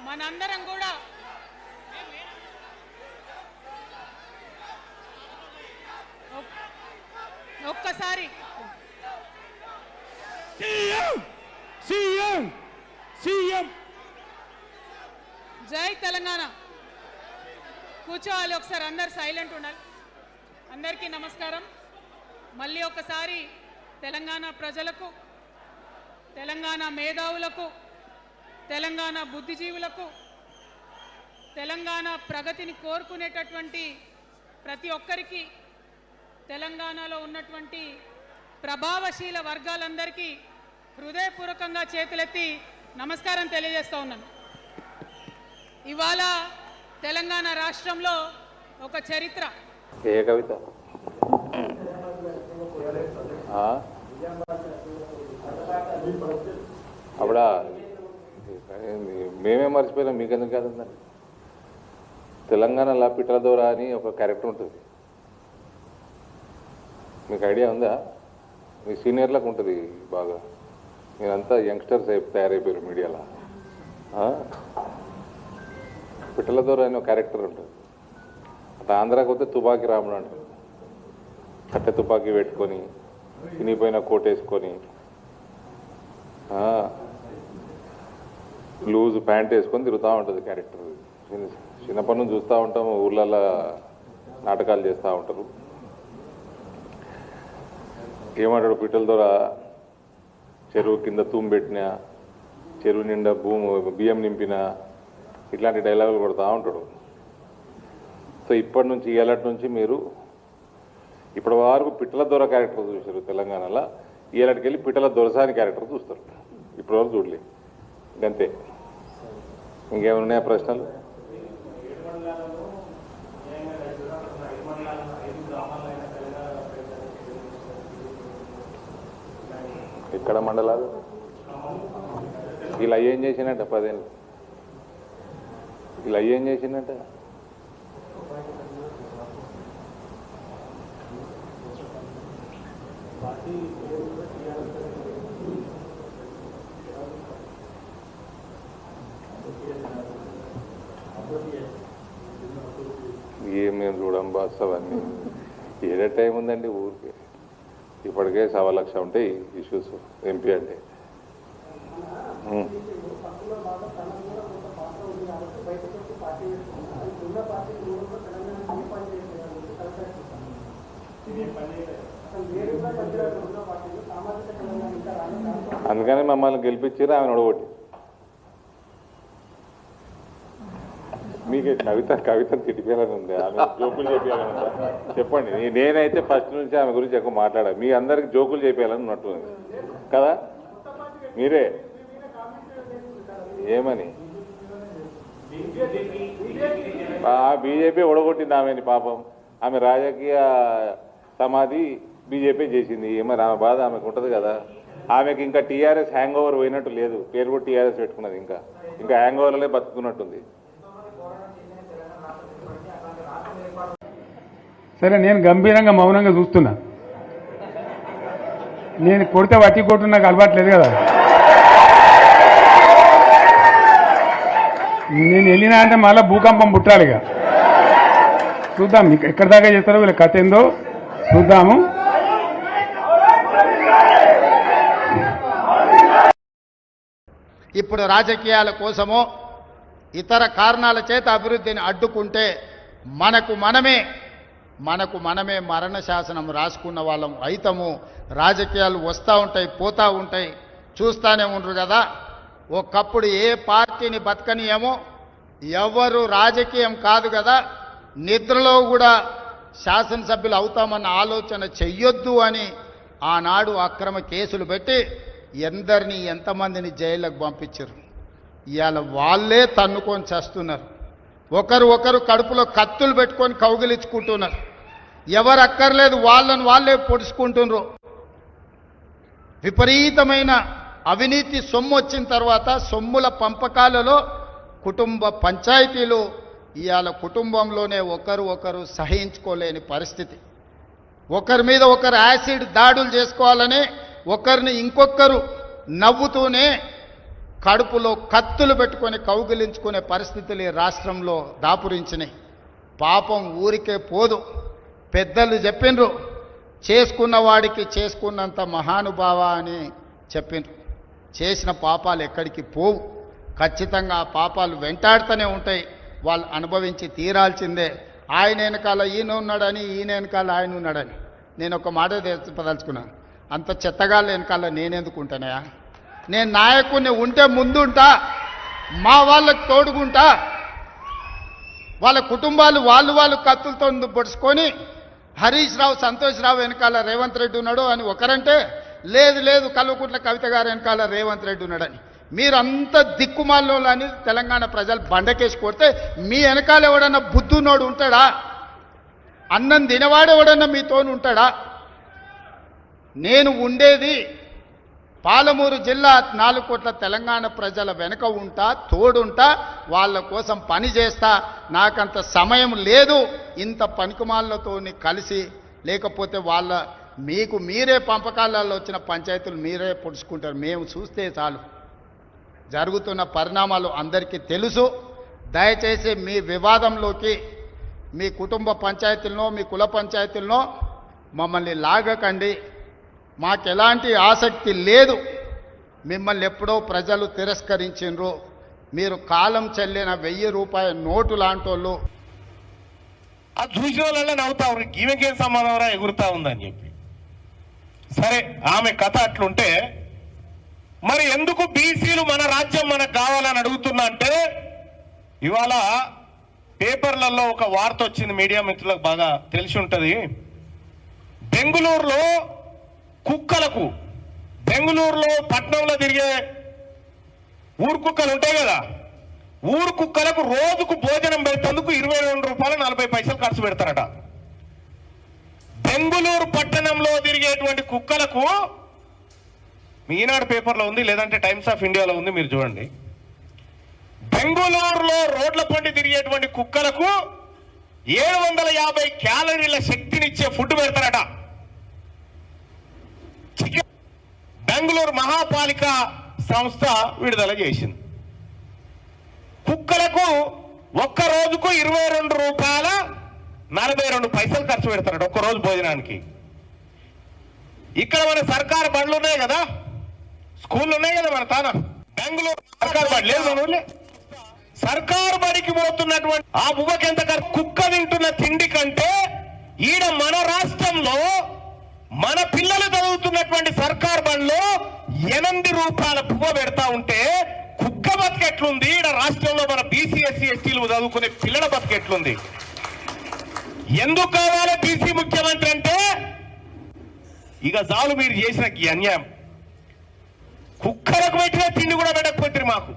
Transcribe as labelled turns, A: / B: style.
A: మనందరం కూడా ఒక్కసారి జై తెలంగాణ కూర్చోవాలి. ఒకసారి అందరు సైలెంట్ ఉండాలి. అందరికీ నమస్కారం. మళ్ళీ ఒకసారి తెలంగాణ ప్రజలకు, తెలంగాణ మేధావులకు, తెలంగాణ బుద్ధిజీవులకు, తెలంగాణ ప్రగతిని కోరుకునేటటువంటి ప్రతి ఒక్కరికి, తెలంగాణలో ఉన్నటువంటి ప్రభావశీల వర్గాలందరికీ హృదయపూర్వకంగా చేతులెత్తి నమస్కారం తెలియజేస్తా ఉన్నాను. ఇవాళ తెలంగాణ రాష్ట్రంలో ఒక చరిత్ర.
B: ఏ కవిత అప్పుడా మేమే మర్చిపోయినాం, మీకెందుకు కాదండి. తెలంగాణ పిట్టల దొర అని ఒక క్యారెక్టర్ ఉంటుంది, మీకు ఐడియా ఉందా? మీ సీనియర్లకు ఉంటుంది బాగా. మీరంతా యంగ్స్టర్స్ తయారైపోయారు మీడియాలో. పిట్టల దొర అని ఒక క్యారెక్టర్ ఉంటుంది. అట్లా ఆంధ్రాకి వస్తే తుపాకీ రాముడు అంటారు. కట్టె తుపాకీ పెట్టుకొని, చినిపోయిన కోటేసుకొని, లూజ్ ప్యాంట్ వేసుకొని తిరుగుతూ ఉంటుంది క్యారెక్టర్. చిన్నప్పటి నుంచి చూస్తూ ఉంటాము, ఊర్లలో నాటకాలు చేస్తూ ఉంటారు. ఏమంటాడు పిట్టల దొర, చెరువు కింద తూంబెట్టినా, చెరువు నిండా బియ్యం నింపిన, ఇట్లాంటి డైలాగులు కొడతా ఉంటాడు. సో ఇప్పటి నుంచి ఏళ్ళటి నుంచి మీరు ఇప్పటి వరకు పిట్టల దొర క్యారెక్టర్ చూశారు తెలంగాణలో. ఏళ్ళటికి వెళ్ళి పిట్టల దొరసాని క్యారెక్టర్ చూస్తారు. ఇప్పటి వరకు చూడలేదు. ఇంకంతే. ఇంకేమైనా ఉన్నాయా ప్రశ్నలు? ఎక్కడ మండలాలు? ఇలా ఏం చేసినట్ట 10 ఏళ్ళు? ఇలా ఏం చేసినట్ట? ఏం మేము చూడం బాస్ అవన్నీ. ఏడే టైం ఉందండి ఊరికి. ఇప్పటికే 1,00,000 ఉంటాయి ఇష్యూస్ ఎంపీ అంటే. అందుకని మమ్మల్ని గెలిపించారు, ఆమెను ఒడగొట్టి. మీకు కవితను తిట్టిపోయాలని ఉంది, ఆమె జోకులు చేయాలని ఉందా? చెప్పండి. నేనైతే ఫస్ట్ నుంచి ఆమె గురించి ఎక్కువ మాట్లాడా. మీ అందరికి జోకులు చేయాలని ఉన్నట్టుంది కదా? మీరే ఏమని బీజేపీ ఒడగొట్టింది ఆమెని. పాపం ఆమె రాజకీయ సమాధి బీజేపీ చేసింది. మరి ఆమె బాధ ఆమెకు ఉంటుంది కదా. ఆమెకి ఇంకా టీఆర్ఎస్ హ్యాంగ్ ఓవర్ పోయినట్టు లేదు. పేరు కూడా టీఆర్ఎస్ పెట్టుకున్నది. ఇంకా హ్యాంగ్ ఓవర్లే బతుకుతున్నట్టుంది.
C: సరే, నేను గంభీరంగా మౌనంగా చూస్తున్నా. నేను కొడితే వట్టి కొట్టు నాకు అలవాట్లేదు కదా. నేను వెళ్ళినా అంటే మళ్ళీ భూకంపం పుట్టాలి. ఇక చూద్దాం ఎక్కడి దాకా చేస్తారో, వీళ్ళ కథ ఏందో చూద్దాము.
D: ఇప్పుడు రాజకీయాల కోసమో ఇతర కారణాల చేత అభివృద్ధిని అడ్డుకుంటే మనకు మనమే మరణ శాసనం రాసుకున్న వాళ్ళం అయితము. రాజకీయాలు వస్తూ ఉంటాయి, పోతూ ఉంటాయి, చూస్తూనే ఉండరు కదా. ఒకప్పుడు ఏ పార్టీని బతకనియేమో, ఎవరు రాజకీయం కాదు కదా, నిద్రలో కూడా శాసనసభ్యులు అవుతామన్న ఆలోచన చెయ్యొద్దు అని ఆనాడు అక్రమ కేసులు పెట్టి ఎందరిని ఎంతమందిని జైళ్ళకు పంపించారు. ఇవాళ వాళ్ళే తన్నుకొని చేస్తున్నారు. ఒకరు కడుపులో కత్తులు పెట్టుకొని కౌగిలించుకుంటున్నారు. ఎవరు అక్కర్లేదు, వాళ్ళని వాళ్ళే పొడుచుకుంటున్నారు. విపరీతమైన అవినీతి సొమ్ము వచ్చిన తర్వాత సొమ్ముల పంపకాలలో కుటుంబ పంచాయతీలు ఇవాళ కుటుంబంలోనే ఒకరు సహించుకోలేని పరిస్థితి. ఒకరి మీద ఒకరు యాసిడ్ దాడులు చేసుకోవాలని ఒకరిని ఇంకొకరు నవ్వుతూనే కడుపులో కత్తులు పెట్టుకొని కౌగిలించుకునే పరిస్థితులు ఈ రాష్ట్రంలో దాపురించినాయి. పాపం ఊరికే పోదు. పెద్దలు చెప్పిండ్రు, చేసుకున్న వాడికి చేసుకున్నంత మహానుభావ అని చెప్పిండ్రు. చేసిన పాపాలు ఎక్కడికి పోవు, ఖచ్చితంగా ఆ పాపాలు వెంటాడుతూనే ఉంటాయి. వాళ్ళు అనుభవించి తీరాల్సిందే. ఆయన వెనకాల ఈయన ఉన్నాడని, ఈయన వెనకాల ఆయన ఉన్నాడని. నేను ఒక మాట చెప్పదలుచుకున్నాను, అంత చెత్తగాళ్ళ వెనకాల నేనెందుకు ఉంటానయా? నేను నాయకుడిని ఉంటే ముందుంటా, మా వాళ్ళకి తోడుకుంటా. వాళ్ళ కుటుంబాలు వాళ్ళు కత్తులతో పొడుచుకొని హరీష్ రావు, సంతోష్ రావు వెనకాల రేవంత్ రెడ్డి ఉన్నాడు అని ఒకరంటే, లేదు కల్వకుంట్ల కవిత గారు వెనకాల రేవంత్ రెడ్డి ఉన్నాడని. మీరంత దిక్కుమాలని తెలంగాణ ప్రజలు బండకేసి కొడితే మీ వెనకాల ఎవడన్నా బుద్ధునోడు ఉంటాడా? అన్నం తినవాడు ఎవడన్నా మీతోను ఉంటాడా? నేను ఉండేది పాలమూరు జిల్లా 4 కోట్ల తెలంగాణ ప్రజల వెనుక ఉంటా, తోడుంటా, వాళ్ళ కోసం పని చేస్తా. నాకంత సమయం లేదు ఇంత పనికిమాలతోని కలిసి. లేకపోతే వాళ్ళ మీకు మీరే పంపకాలలో వచ్చిన పంచాయతీలు మీరే పొడుచుకుంటారు. మేము చూస్తే చాలు. జరుగుతున్న పరిణామాలు అందరికీ తెలుసు. దయచేసి మీ వివాదంలోకి మీ కుటుంబ పంచాయతీలనో మీ కుల పంచాయతీలనో మమ్మల్ని లాగకండి. మాకెలాంటి ఆసక్తి లేదు. మిమ్మల్ని ఎప్పుడో ప్రజలు తిరస్కరించిండ్రు. మీరు కాలం చెల్లిన 1000 రూపాయల నోటు లాంటోళ్ళు.
E: ఆ చూసిన వాళ్ళ నవ్వుతా ఉన్నారు, ఈమెకేం సమాధానం ఎగురుతా ఉందని చెప్పి. సరే, ఆమె కథ అట్లుంటే మరి ఎందుకు బీసీలు మన రాజ్యం మనకు కావాలని అడుగుతున్నా అంటే, ఇవాళ పేపర్లలో ఒక వార్త వచ్చింది, మీడియా మిత్రులకు బాగా తెలిసి ఉంటుంది. బెంగుళూరులో కుక్కలకు, బెంగుళూరులో పట్నంలో తిరిగే ఊరు కుక్కలు ఉంటాయి కదా, ఊరు కుక్కలకు రోజుకు భోజనం పెట్టేందుకు 22 రూపాయలు 40 పైసలు ఖర్చు పెడతారట. బెంగుళూరు పట్టణంలో తిరిగేటువంటి కుక్కలకు, ఈనాడు పేపర్లో ఉంది, లేదంటే టైమ్స్ ఆఫ్ ఇండియాలో ఉంది, మీరు చూడండి. బెంగుళూరులో రోడ్ల పండి తిరిగేటువంటి కుక్కలకు 750 క్యాలరీల శక్తినిచ్చే ఫుడ్ పెడతారట. బెంగుళూరు మహాపాలిక సంస్థ విడుదల చేసింది. కుక్కలకు ఒక్క రోజుకు 22 రూపాయల 42 పైసలు ఖర్చు పెడతారట ఒక్క రోజు భోజనానికి. ఇక్కడ మన సర్కారు బండ్లు ఉన్నాయి కదా, స్కూళ్ళు ఉన్నాయి కదా మన తాన. బెంగుళూరు సర్కారు బడి లేదు మన ఊళ్ళో. సర్కారు బడికి పోతున్నటువంటి ఆ బువ్వకి ఎంత కుక్క తింటున్న తిండి కంటే ఈడ మన రాష్ట్రంలో మన పిల్లలు చదువుతున్నటువంటి సర్కారు బండ్లో 8 రూపాయల పువ్వ పెడతా ఉంటే కుక్క బతికెట్లుంది? ఈడ రాష్ట్రంలో మన బీసీ ఎస్సీ ఎస్టీలు చదువుకునే పిల్లల బతికెట్లుంది? ఎందుకు కావాలి బీసీ ముఖ్యమంత్రి అంటే, ఇక చాలు మీరు చేసిన ఈ అన్యాయం. కుక్కలకు పెట్టిన తిండి కూడా పెట్టకపోతే మాకు